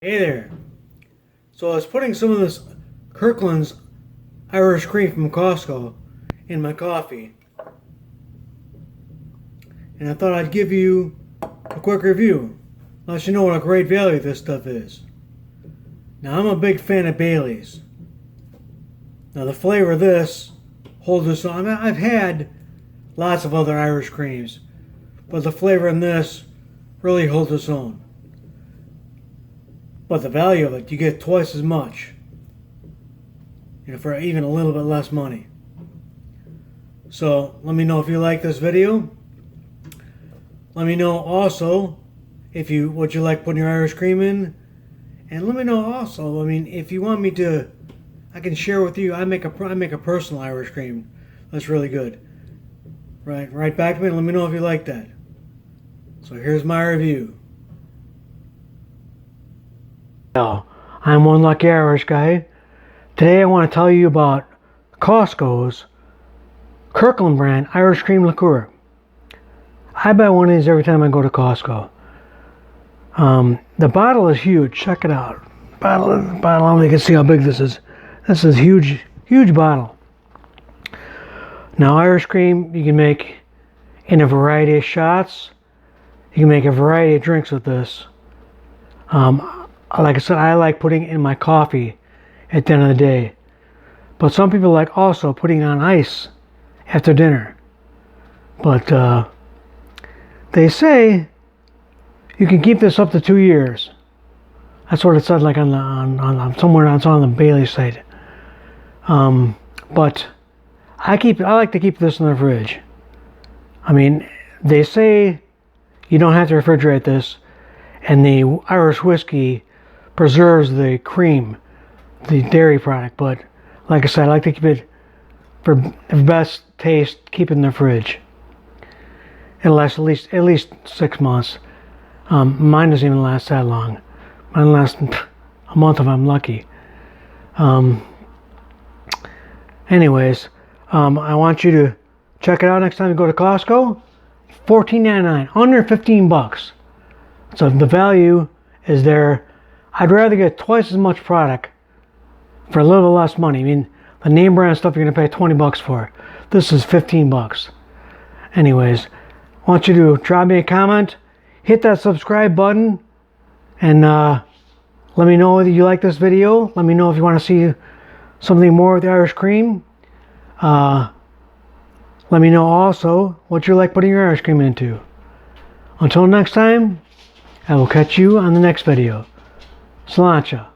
Hey there. So I was putting some of this Kirkland's Irish Cream from Costco in my coffee. And I thought I'd give you a quick review. Let you know what a great value this stuff is. Now I'm a big fan of Bailey's. Now the flavor of this holds its own. I've had lots of other Irish creams, but the flavor in this really holds its own. But the value of it, you get twice as much, for even a little bit less money. So let me know if you like this video. Let me know also what you like putting your Irish cream in, and let me know also. If you want me to, I can share with you. I make a personal Irish cream that's really good. Right back to me and let me know if you like that. So here's my review. I'm one lucky Irish guy. Today I want to tell you about Costco's Kirkland brand Irish Cream liqueur. I buy one of these every time I go to Costco. The bottle is huge. Check it out. Bottle. You can see how big this is. This is huge bottle. Now Irish cream you can make in a variety of shots. You can make a variety of drinks with this. Like I said, I like putting it in my coffee at the end of the day. But some people like also putting it on ice after dinner. But they say you can keep this up to 2 years. That's what it said, like on somewhere on the Bailey site. But I like to keep this in the fridge. They say you don't have to refrigerate this, and the Irish whiskey preserves the cream, the dairy product. But like I said, I like to keep it for the best taste. Keep it in the fridge. It'll last at least 6 months. Mine doesn't even last that long. Mine lasts a month if I'm lucky. Anyways, I want you to check it out next time you go to Costco. $14.99, under $15. So the value is there. I'd rather get twice as much product for a little less money. The name brand stuff you're gonna pay $20 for. This is $15. Anyways, I want you to drop me a comment, hit that subscribe button, and let me know whether you like this video. Let me know if you want to see something more with the Irish cream. Let me know also what you like putting your Irish cream into. Until next time, I will catch you on the next video. Sláinte.